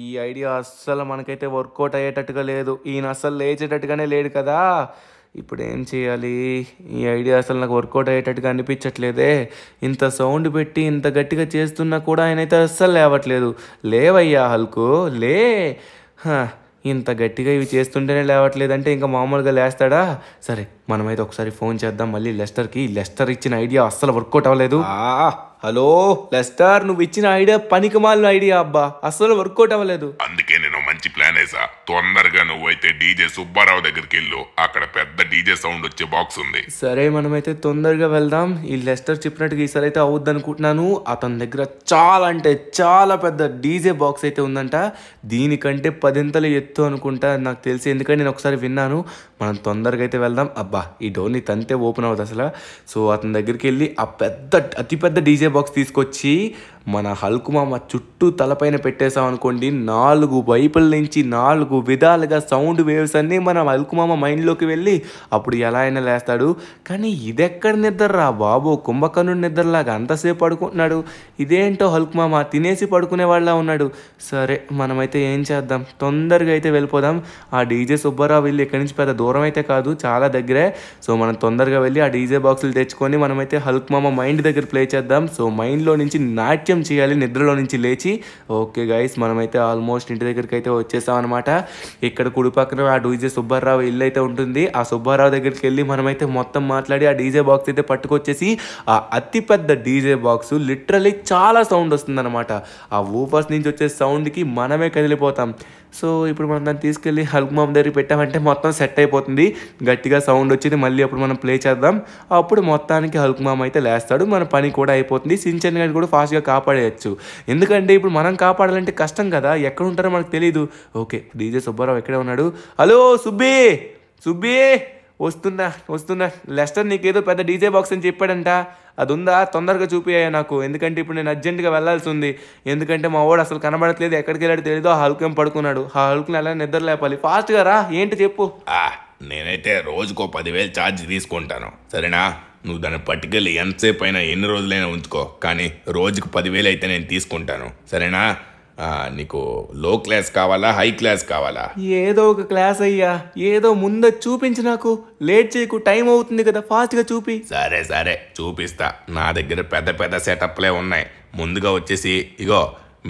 ఈ ఐడియా అస్సలు మనకైతే వర్కౌట్ అయ్యేటట్టుగా లేదు. ఈయన అస్సలు లేచేటట్టుగానే లేడు కదా. ఇప్పుడు ఏం చేయాలి? ఈ ఐడియా అసలు నాకు వర్కౌట్ అయ్యేటట్టుగా అనిపించట్లేదే. ఇంత సౌండ్ పెట్టి ఇంత గట్టిగా చేస్తున్నా కూడా ఆయనైతే అస్సలు లేవట్లేదు. లేవయ్యా హల్కు, లే. ఇంత గట్టిగా ఇవి చేస్తుంటేనే లేవట్లేదంటే ఇంకా మామూలుగా లేస్తాడా? సరే, మనమైతే ఒకసారి ఫోన్ చేద్దాం మళ్ళీ లెస్టర్కి. లెస్టర్ ఇచ్చిన ఐడియా అస్సలు వర్కౌట్ అవ్వలేదు. హలో లెస్టర్, నువ్వు ఇచ్చిన ఐడియా పనికి మాలిన ఐడియా అబ్బా, అస్సలు వర్కౌట్ అవ్వలేదు. అందుకే నేను మంచి ప్లాన్ వేసా. తొందరగా నువ్వైతే డీజే సుబ్బారావు దగ్గరికి వెళ్ళు. అక్కడ పెద్ద డీజే సౌండ్ వచ్చే బాక్స్ ఉంది. సరే, మనమైతే తొందరగా వెళ్దాం. ఈ లెస్టర్ చెప్పినట్టుగా ఈసారి అయితే అవుద్ది అనుకుంటున్నాను. అతని దగ్గర చాలా అంటే చాలా పెద్ద డీజే బాక్స్ అయితే ఉందంట. దీనికంటే 10 ఎత్తు అనుకుంటా నాకు తెలిసి, ఎందుకంటే నేను ఒకసారి విన్నాను. మనం తొందరగా అయితే వెళ్దాం. అబ్బా, ఈ డోర్ని తంతే ఓపెన్ అవుతుంది అసలు. సో అతని దగ్గరికి వెళ్ళి ఆ అతిపెద్ద డీజే బాక్స్ తీసుకొచ్చి మన హల్క్ మామ చుట్టూ తలపైన పెట్టేసాం అనుకోండి. 4 వైపుల నుంచి 4 విధాలుగా సౌండ్ వేవ్స్ అన్నీ మన హల్క్ మామ మైండ్లోకి వెళ్ళి అప్పుడు ఎలా అయినా లేస్తాడు. కానీ ఇదెక్కడ నిద్రరా బాబు, కుంభకర్ణుడి నిద్రలాగా అంతసేపు పడుకుంటున్నాడు. ఇదేంటో హల్క్ మామ తినేసి పడుకునే వాళ్ళ ఉన్నాడు. సరే, మనమైతే ఏం చేద్దాం, తొందరగా అయితే వెళ్ళిపోదాం. ఆ డీజే సుబ్బారావు వెళ్ళి ఇక్కడి నుంచి పెద్ద దూరం అయితే కాదు, చాలా దగ్గరే. సో మనం తొందరగా వెళ్ళి ఆ డీజే బాక్సులు తెచ్చుకొని మనమైతే హల్క్ మామ మైండ్ దగ్గర ప్లే చేద్దాం. సో మైండ్లో నుంచి నాట్యం చేయాలి, నిద్రలో నుంచి లేచి. ఓకే గైస్, మనమైతే ఆల్మోస్ట్ ఇంటి దగ్గరికి అయితే వచ్చేసాం అనమాట. ఇక్కడ కుడి పక్కన ఆ డీజే సుబ్బారావు ఇల్లు అయితే ఉంటుంది. ఆ సుబ్బారావు దగ్గరికి వెళ్ళి మనమైతే మొత్తం మాట్లాడి ఆ డీజే బాక్స్ అయితే పట్టుకొచ్చేసి, ఆ అతిపెద్ద డీజే బాక్స్ లిటరలీ చాలా సౌండ్ వస్తుంది అనమాట. ఆ ఊఫర్స్ నుంచి వచ్చే సౌండ్కి మనమే కదిలిపోతాం. సో ఇప్పుడు మనం దాన్ని తీసుకెళ్ళి హల్క్ మామ్ దగ్గరికి పెట్టామంటే మొత్తం సెట్ అయిపోతుంది. గట్టిగా సౌండ్ వచ్చేది, మళ్ళీ అప్పుడు మనం ప్లే చేద్దాం. అప్పుడు మొత్తానికి హల్క్ మామ్ అయితే లేస్తాడు, మన పని కూడా అయిపోతుంది. సించన్ గారిని కూడా ఫాస్ట్గా కాపాడేయచ్చు. ఎందుకంటే ఇప్పుడు మనం కాపాడాలంటే కష్టం కదా, ఎక్కడ ఉంటారో మనకు తెలియదు. ఓకే, డీజే సుబ్బారావు ఎక్కడే ఉన్నాడు. హలో సుబ్బీ, వస్తున్నా. లెస్టర్ నీకేదో పెద్ద డీజే బాక్స్ అని చెప్పాడంట, అది ఉందా? తొందరగా చూపియ్యా నాకు, ఎందుకంటే ఇప్పుడు నేను అర్జెంటుగా వెళ్ళాల్సి ఉంది. ఎందుకంటే మా వాడు అసలు కనబడట్లేదు, ఎక్కడికి వెళ్ళాడు తెలియదు. ఆ హల్క్ ఏం పడుకున్నాడు. ఆ హల్క్ని ఎలా నిద్ర లేపాలి. ఫాస్ట్గా రా, ఏంటి చెప్పు. నేనైతే రోజుకో 10,000 ఛార్జ్ తీసుకుంటాను, సరేనా? నువ్వు దాన్ని పట్టుకెళ్ళి ఎంతసేపు అయినా ఎన్ని రోజులైనా ఉంచుకో, కానీ రోజుకు 10,000 అయితే నేను తీసుకుంటాను, సరేనా? నీకు లో క్లాస్ కావాలా, హై క్లాస్ కావాలా? ఏదో ఒక క్లాస్ అయ్యా, ఏదో ముందు చూపించి నాకు. లేట్ చేయకు, టైం అవుతుంది కదా, ఫాస్ట్గా చూపి. సరే చూపిస్తా. నా దగ్గర పెద్ద సెటప్లే ఉన్నాయి. ముందుగా వచ్చేసి ఇగో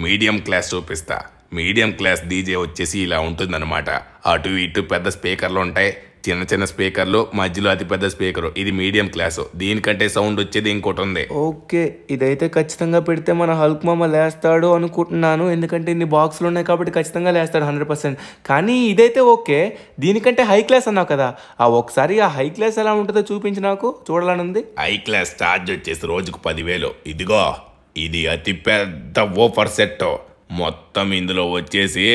మీడియం క్లాస్ చూపిస్తా. మీడియం క్లాస్ డీజే వచ్చేసి ఇలా ఉంటుందన్నమాట. అటు ఇటు పెద్ద స్పీకర్లు ఉంటాయి, చిన్న స్పీకర్లు, మధ్యలో అతి పెద్ద స్పీకరు. ఇది మీడియం క్లాసు. దీనికంటే సౌండ్ వచ్చేది ఇంకోటి ఉంది. ఓకే, ఇదైతే ఖచ్చితంగా పెడితే మన హల్క్ మామ లేస్తాడు అనుకుంటున్నాను. ఎందుకంటే ఇన్ని బాక్సులు ఉన్నాయి కాబట్టి ఖచ్చితంగా లేస్తాడు 100%. కానీ ఇదైతే ఓకే. దీనికంటే హై క్లాస్ అన్నావు కదా, ఒకసారి ఆ హై క్లాస్ ఎలా ఉంటుందో చూపించి నాకు, చూడాలని ఉంది. హై క్లాస్ ఛార్జ్ వచ్చేసి రోజుకు 10,000. ఇదిగో, ఇది అతి పెద్ద ఓఫర్ సెట్. మొత్తం ఇందులో వచ్చేసి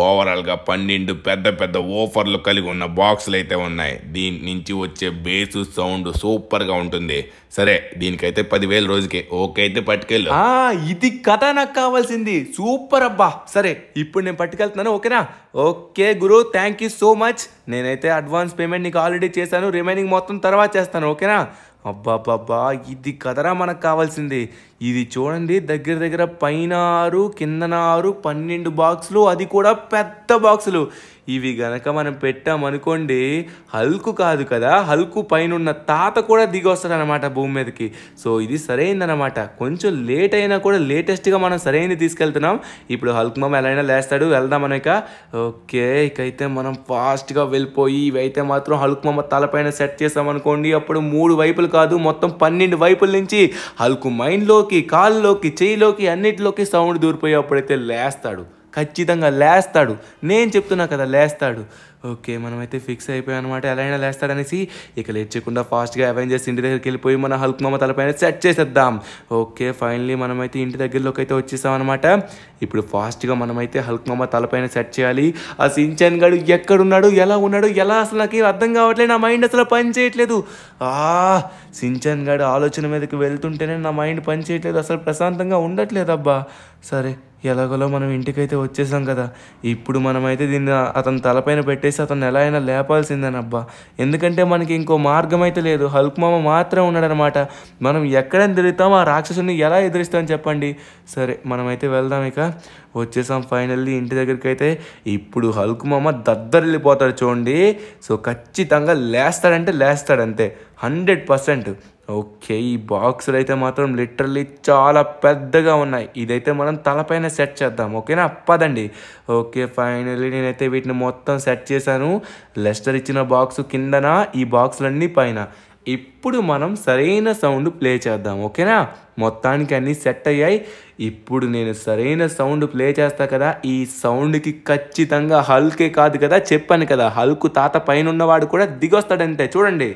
ఓవరాల్గా 12 పెద్ద పెద్ద ఓఫర్లు కలిగి ఉన్న బాక్సులు అయితే ఉన్నాయి. దీని నుంచి వచ్చే బేసు సౌండ్ సూపర్గా ఉంటుంది. సరే దీనికైతే 10,000 రోజుకి. ఓకే అయితే పట్టుకెళ్ళు. ఇది కథ నాకు కావాల్సింది. సూపర్ అబ్బా. సరే ఇప్పుడు నేను పట్టుకెళ్తున్నాను. ఓకేనా? Okay Guru, thank you so much. నేనైతే అడ్వాన్స్ పేమెంట్ నీకు ఆల్రెడీ చేశాను. రిమైనింగ్ మొత్తం తర్వాత చేస్తాను. ఓకేనా? అబ్బాబ్బాబ్బా, ఇది కదరా మనకు కావాల్సింది. ఇది చూడండి, దగ్గర దగ్గర పైన 6 కిందన 6 12 బాక్సులు, అది కూడా పెద్ద బాక్సులు. ఇవి గనక మనం పెట్టామనుకోండి, హల్కు కాదు కదా, హల్కు పైన ఉన్న తాత కూడా దిగి వస్తాడనమాట భూమి మీదకి. సో ఇది సరైందనమాట. కొంచెం లేట్ అయినా కూడా లేటెస్ట్గా మనం సరైనది తీసుకెళ్తున్నాం. ఇప్పుడు హల్క్ మామ ఎలా అయినా లేస్తాడు. వెళ్దాం ఇక. ఓకే, ఇకైతే మనం ఫాస్ట్గా వెళ్ళిపోయి ఇవైతే మాత్రం హల్క్ మామ తలపైన సెట్ చేసామనుకోండి, అప్పుడు 3 వైపులు కాదు మొత్తం 12 వైపుల నుంచి హల్కు మైండ్లోకి, కాళ్ళలోకి, చెయ్యిలోకి, అన్నిటిలోకి సౌండ్ దూరిపోయి అప్పుడైతే లేస్తాడు. ఖచ్చితంగా లేస్తాడు. నేను చెప్తున్నా కదా, లేస్తాడు. ఓకే, మనమైతే ఫిక్స్ అయిపోయాం అనమాట ఎలా అయినా లేస్తాడనేసి. ఇక లేట్ చేయకుండా ఫాస్ట్గా అవెంజర్స్ ఇంటి దగ్గరికి వెళ్ళిపోయి మన హల్క్ మామ తలపైన సెట్ చేసేద్దాం. ఓకే, ఫైనలీ మనమైతే ఇంటి దగ్గరలోకి అయితే వచ్చేసాం అనమాట. ఇప్పుడు ఫాస్ట్గా మనమైతే హల్క్ మామ తలపైన సెట్ చేయాలి. ఆ సించాన్ గడు ఎక్కడున్నాడు, ఎలా ఉన్నాడు, ఎలా అసలు నాకు అర్థం కావట్లేదు. నా మైండ్ అసలు పని చేయట్లేదు. సించాన్ గడు ఆలోచన మీదకి వెళ్తుంటేనే నా మైండ్ పని చేయట్లేదు. అసలు ప్రశాంతంగా ఉండట్లేదు అబ్బా. సరే, ఎలాగోలో మనం ఇంటికైతే వచ్చేసాం కదా. ఇప్పుడు మనమైతే దీన్ని అతని తలపైన పెట్టేసి అతను ఎలా అయినా లేపాల్సిందేనబ్బా. ఎందుకంటే మనకి ఇంకో మార్గం అయితే లేదు. హల్క్ మామ మాత్రం ఉన్నాడనమాట. మనం ఎక్కడైనా తిరుగుతాం, ఆ రాక్షసుని ఎలా ఎదురిస్తామని చెప్పండి. సరే మనమైతే వెళ్దాం. ఇక వచ్చేసాం ఫైనల్లీ ఇంటి దగ్గరికి అయితే. ఇప్పుడు హల్క్ మామ దద్దరిల్లిపోతాడు చూడండి. సో ఖచ్చితంగా లేస్తాడంటే లేస్తాడంతే, 100%. ఓకే, ఈ బాక్సులు అయితే మాత్రం లిటరల్లీ చాలా పెద్దగా ఉన్నాయి. ఇదైతే మనం తలపైన సెట్ చేద్దాం. ఓకేనా? పదండి. ఓకే, ఫైనల్లీ నేనైతే వీటిని మొత్తం సెట్ చేశాను. లెస్టర్ ఇచ్చిన బాక్సు కిందన, ఈ బాక్సులన్నీ పైన. ఇప్పుడు మనం సరైన సౌండ్ ప్లే చేద్దాం. ఓకేనా? మొత్తానికి అన్నీ సెట్ అయ్యాయి. ఇప్పుడు నేను సరైన సౌండ్ ప్లే చేస్తా కదా. ఈ సౌండ్కి ఖచ్చితంగా హల్కే కాదు కదా, చెప్పాను కదా, హల్కు తాత పైన ఉన్నవాడు కూడా దిగొస్తాడంతే. చూడండి.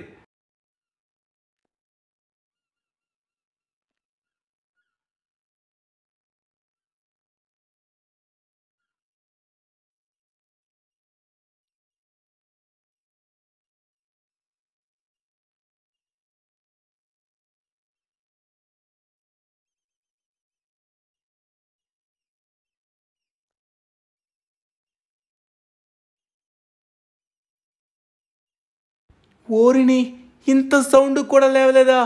ఓరిని, ఇంత సౌండ్ కూడా లేవలేదా?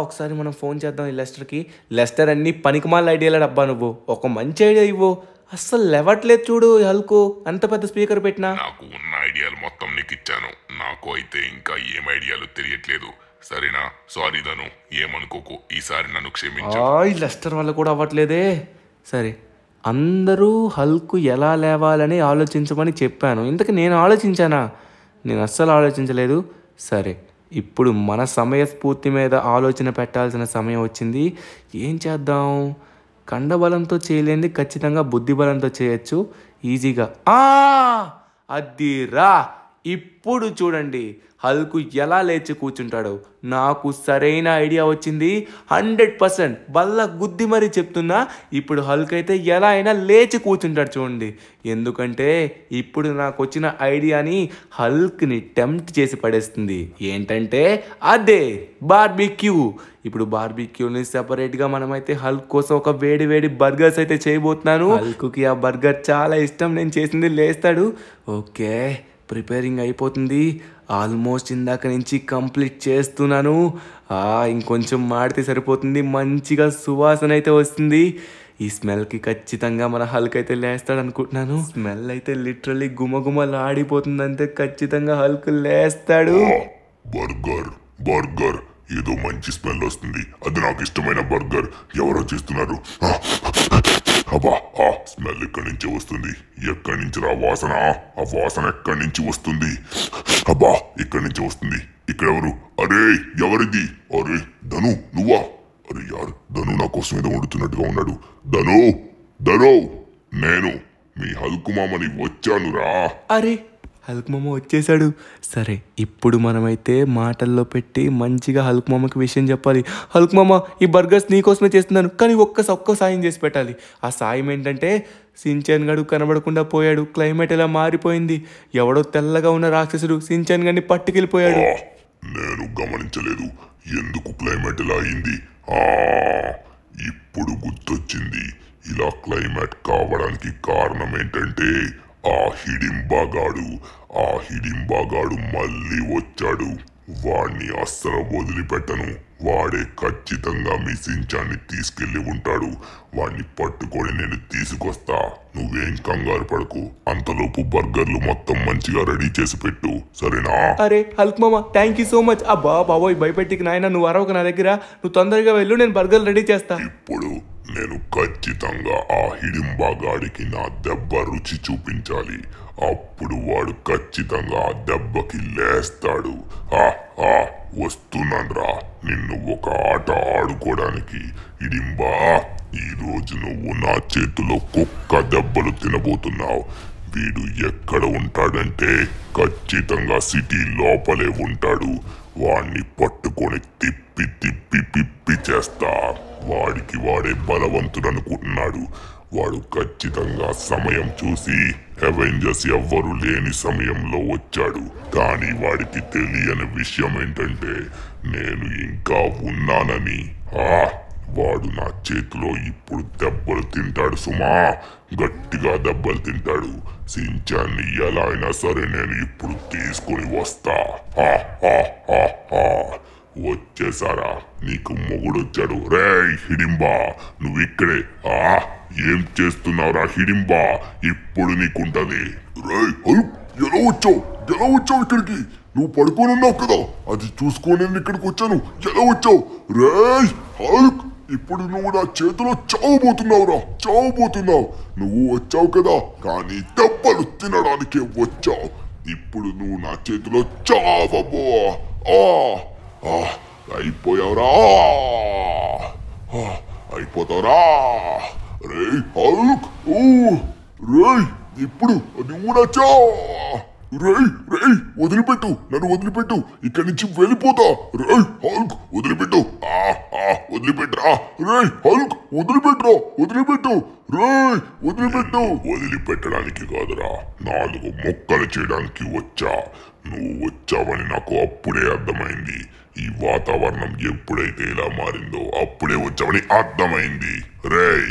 ఒకసారి మనం ఫోన్ చేద్దాం ఈ లెస్టర్కి. లెస్టర్ అన్ని పనికిమాల ఐడియాలు డబ్బా, నువ్వు ఒక మంచి ఐడియా ఇవ్వు. అస్సలు లేవట్లేదు చూడు హల్కు, అంత పెద్ద స్పీకర్ పెట్టినా. నాకు ఉన్న ఐడియాలు మొత్తం నీకు ఇచ్చాను. నాకు అయితే ఇంకా ఏం ఐడియాలు తెలియట్లేదు. సరేనా? సారీ ధను, ఏమనుకోకు. ఈసారి నన్ను క్షమించు. ఈ లెస్టర్ వల్ల కూడా అవ్వట్లేదే. సరే, అందరూ హల్కు ఎలా లేవాలని ఆలోచించమని చెప్పాను. ఇంతకు నేను ఆలోచించానా? నేను అస్సలు ఆలోచించలేదు. సరే, ఇప్పుడు మన సమయస్ఫూర్తి మీద ఆలోచన పెట్టాల్సిన సమయం వచ్చింది. ఏం చేద్దాం? కండబలంతో చేయలేంది ఖచ్చితంగా బుద్ధి బలంతో చేయొచ్చు ఈజీగా. అది రా. ఇప్పుడు చూడండి హల్కు ఎలా లేచి కూర్చుంటాడో. నాకు సరైన ఐడియా వచ్చింది. 100% బల్ల గుద్ది మరీ చెప్తున్నా. ఇప్పుడు హల్క్ అయితే ఎలా అయినా లేచి కూర్చుంటాడు చూడండి. ఎందుకంటే ఇప్పుడు నాకు వచ్చిన ఐడియాని హల్క్ని టెంప్ట్ చేసి పడేస్తుంది. ఏంటంటే అదే బార్బిక్యూ. ఇప్పుడు బార్బిక్యూని సెపరేట్గా మనమైతే హల్క్ కోసం ఒక వేడి వేడి బర్గర్స్ అయితే చేయబోతున్నాను. హల్క్కి ఆ బర్గర్ చాలా ఇష్టం. నేను చేసింది లేస్తాడు. ఓకే, ప్రిపేరింగ్ అయిపోతుంది. ఆల్మోస్ట్ ఇందాక నుంచి కంప్లీట్ చేస్తున్నాను. ఇంకొంచెం మాడితే సరిపోతుంది. మంచిగా సువాసన అయితే వస్తుంది. ఈ స్మెల్కి ఖచ్చితంగా మన హల్క్ అయితే లేస్తాడు అనుకుంటున్నాను. స్మెల్ అయితే లిటరల్లీ గుమగుమలు ఆడిపోతుంది. అంతే, ఖచ్చితంగా హల్క్ లేస్తాడు. బర్గర్ బర్గర్ ఏదో మంచి స్మెల్ వస్తుంది. అది నాకు ఇష్టమైన బర్గర్. ఎవరో చేస్తున్నారు. అబ్బా, ఆ స్మెల్ ఎక్కడి నుంచి వస్తుంది? ఎక్కడి నుంచి రా వాసన? ఆ వాసన ఎక్కడి నుంచి వస్తుంది? అబ్బా, ఇక్కడి నుంచి వస్తుంది. ఇక్కడెవరు? అరే, ఎవరిది? అరే ధను, నువ్వా? అరే యార్, ధను నా కోసం ఏదో వండుతున్నట్టుగా ఉన్నాడు. ధను ధను, నేను మీ హల్కు మామని వచ్చానురా. అరే హల్క్ మామ వచ్చేసాడు. సరే ఇప్పుడు మనమైతే మాటల్లో పెట్టి మంచిగా హల్క్ మామకి విషయం చెప్పాలి. హల్క్ మామ ఈ బర్గర్స్ నీకోసమే చేస్తున్నాను, కానీ ఒక్క సాయం చేసి పెట్టాలి. ఆ సాయం ఏంటంటే సించాన్ గడు కనబడకుండా పోయాడు. క్లైమేట్ ఎలా మారిపోయింది. ఎవడో తెల్లగా ఉన్న రాక్షసుడు సించాన్ గడిని పట్టుకెళ్ళిపోయాడు. నేను గమనించలేదు. ఎందుకు క్లైమేట్ ఇలా అయింది? ఇప్పుడు గుర్తొచ్చింది. ఇలా క్లైమేట్ కావడానికి కారణం ఏంటంటే ఆ హిడింబాగాడు మళ్ళీ వచ్చాడు. వాణ్ణి అస్సలు వదిలిపెట్టను. వాడే ఖచ్చితంగా మీ సించాన్ని తీసుకెళ్లి ఉంటాడు. వాణ్ణి పట్టుకొని నేను తీసుకొస్తా. నువ్వేం కంగారు పడకు. అంతలోపు బర్గర్లు మొత్తం మంచిగా రెడీ చేసి పెట్టు, సరేనా? అరే హల్క్ మామ థ్యాంక్ యూ సో మచ్. అబ్బా బాబోయ్ భయపెట్టికి నాయన, నువ్వు అరవక నా దగ్గర. నువ్వు తొందరగా వెళ్ళు, నేను బర్గర్లు రెడీ చేస్తా. ఇప్పుడు నేను ఖచ్చితంగా ఆ హిడింబాగాడికి నా దెబ్బ రుచి చూపించాలి. అప్పుడు వాడు ఖచ్చితంగా ఆ దెబ్బకి లేస్తాడు. వస్తున్నాన్రా నిన్ను ఒక ఆట ఆడుకోవడానికి. హిడింబా, ఈ రోజు నువ్వు నా చేతిలో కుక్క దెబ్బలు తినబోతున్నావు. వీడు ఎక్కడ ఉంటాడంటే ఖచ్చితంగా సిటీ లోపలే ఉంటాడు. వాణ్ణి పట్టుకొని తిప్పి తిప్పి పిప్పి చేస్తా. వాడికి వాడే బలవంతుడు అనుకుంటున్నాడు. వాడు ఖచ్చితంగా సమయం చూసి అవెంజర్స్ ఎవ్వరు లేని సమయంలో వచ్చాడు. కానీ వాడికి తెలియని విషయం ఏంటంటే నేను ఇంకా ఉన్నానని. వాడు నా చేతిలో ఇప్పుడు దెబ్బలు తింటాడు సుమా, గట్టిగా దెబ్బలు తింటాడు. సించాన్ని ఎలా అయినా సరే నేను ఇప్పుడు తీసుకుని వస్తా. వచ్చేసారా? నీకు మొగుడొచ్చాడు. రేయ్ హిడింబా, నువ్వు ఇక్కడే. ఏం చేస్తున్నావురా హిడింబా? ఇప్పుడు నీకుంటది. రేయ్ హల్క్, ఎలా వచ్చావు ఇక్కడికి? నువ్వు పడుకొని ఉన్నావు కదా, అది చూసుకొని నేను ఇక్కడికి వచ్చాను. ఎలా వచ్చావు? రేయ్ హల్క్, ఇప్పుడు నువ్వు నా చేతిలో చావబోతున్నావు. నువ్వు వచ్చావు కదా, కానీ దెబ్బలు తినడానికే వచ్చావు. ఇప్పుడు నువ్వు నా చేతిలో చావబో. అయిపోతావురా. రేయ్ హల్క్, రేయ్ ఇప్పుడు నువ్వు నా రేయ్ వదిలిపెట్టు, నన్ను వదిలిపెట్టు. ఇక్కడి నుంచి వెళ్ళిపోతా. రేయ్ హల్క్ వదిలిపెట్టు. వదిలిపెట్టురా. రేయ్ హల్క్ వదిలిపెట్టు. రేయ్ వదిలిపెట్టు. వదిలిపెట్టడానికి కాదురా, 4 ముక్కలు చేయడానికి వచ్చా. నువ్వు వచ్చావని నాకు అప్పుడే అర్థమైంది. ఈ వాతావరణం ఎప్పుడైతే ఇలా మారిందో అప్పుడే వచ్చావని అర్థమైంది. రేయ్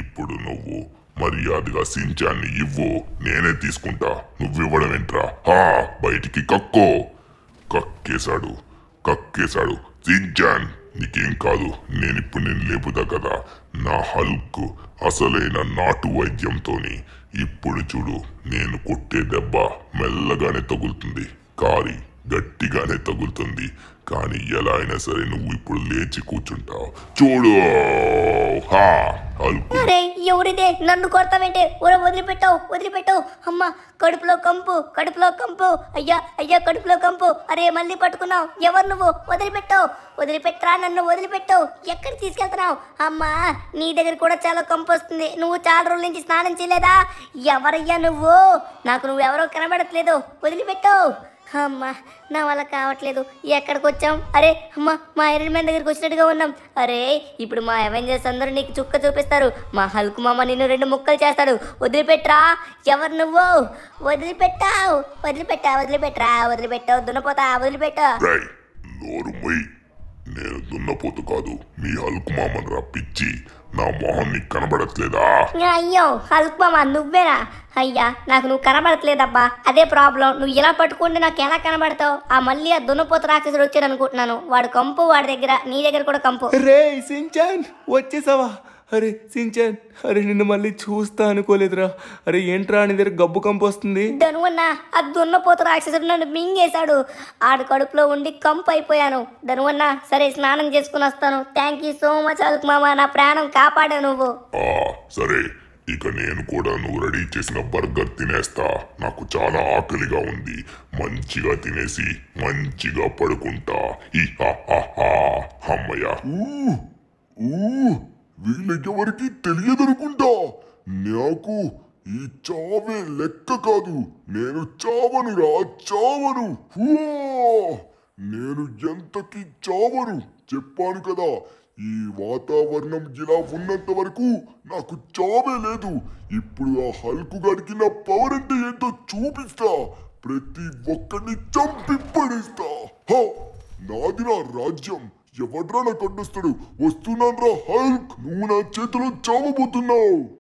ఇప్పుడు నువ్వు మర్యాదగా సించాన్ని ఇవ్వు, నేనే తీసుకుంటా. నువ్వివ్వడం ఏంట్రా? బయటికి కక్కేశాడు. సించాన్ నీకేం కాదు, నేనిప్పుడు నేను లేపుతా కదా. నా హల్క్ అసలైన నాటు వైద్యంతోని. ఇప్పుడు చూడు, నేను కొట్టే దెబ్బ మెల్లగానే తగులుతుంది, కారి గట్టిగానే తగులుతుంది. కానీ ఎలా అయినా సరే నువ్వు ఇప్పుడు లేచి కూర్చుంటావు. చూడు హల్క్. అరే ఎవరిదే నన్ను కొడతావేంటే? వదిలిపెట్టావు. అమ్మ కడుపులో కంపు. అయ్యా కడుపులో కంపు. అరే మళ్ళీ పట్టుకున్నావు. ఎవరు నువ్వు? వదిలిపెట్టరా, నన్ను వదిలిపెట్టావు. ఎక్కడికి తీసుకెళ్తున్నావు? అమ్మా నీ దగ్గర కూడా చాలా కంపు వస్తుంది. నువ్వు చాలా రోజుల నుంచి స్నానం చేయలేదా? ఎవరయ్యా నువ్వు? నాకు నువ్వెవరో కనబడట్లేదు. వదిలిపెట్టావు. అమ్మా నా వల్ల కావట్లేదు. ఎక్కడికి వచ్చాం? అరే అమ్మ మా ఐరన్ మ్యాన్ దగ్గరికి వచ్చినట్టుగా ఉన్నాం. అరే ఇప్పుడు మా అవెంజర్స్ అందరూ నీకు చుక్క చూపిస్తారు. మా హల్క్ మామ నిన్ను 2 ముక్కలు చేస్తాడు. వదిలిపెట్టరా. ఎవరు నువ్వు? వదిలిపెట్టావు దున్నపోతా. వదిలిపెట్టా. నేను దున్నపోతు కాదు, మీ హల్క్ మామని రప్పించి. నా మొహం నీకు కనబడట్లేదా? అయ్యో హల్క్ మామ నువ్వేనా? అయ్యా నాకు నువ్వు కనబడట్లేదబ్బా, అదే ప్రాబ్లం. నువ్వు ఇలా పట్టుకుంటే నాకు ఎలా కనబడతావు? మళ్ళీ ఆ దున్నపోత రాక్షసుడు వచ్చాడు అనుకుంటున్నాను. వాడు కంపు, వాడి దగ్గర, నీ దగ్గర కూడా కంపు. రే సించాన్ వచ్చేసావా? అరే సించాన్, అరే నిన్ను మళ్ళీ చూస్తా అనుకోలేదురా. అరే ఏంట్రా నీ దగ్గర గబ్బు కంపు వస్తుంది? ధనువన్నా ఆ దున్నపోత రాక్షసుడు నన్ను మింగేశాడు. ఆడు కడుపులో ఉండి కంపు అయిపోయాను. ధనువన్నా సరే స్నానం చేసుకుని వస్తాను. Thank you so much Hulk మామ, నా ప్రాణం కాపాడా నువ్వు. సరే ఇక నేను కూడా నువ్వు రెడీ చేసిన బర్గర్ తినేస్తా. నాకు చాలా ఆకలిగా ఉంది. మంచిగా తినేసి మంచిగా పడుకుంటా. అమ్మయ్యా. వీళ్ళెవరికి తెలియదనుకుంటా. నాకు ఈ చావే లెక్క కాదు. నేను చావను రా, చావను. నేను ఎంతకి చావను. చెప్పాను కదా, ఈ వాతావరణం ఇలా ఉన్నంత వరకు నాకు చావే లేదు. ఇప్పుడు ఆ హల్కు గడికి నా పవర్ అంటే ఏంటో చూపిస్తా. ప్రతి ఒక్కడిని చంపి పడేస్తా. నాది నా రాజ్యం. ఎవడ్రా నాకు అడ్డొస్తాడు? వస్తున్నాను రా హల్క్. నువ్వు నా చేతిలో చావబోతున్నావు.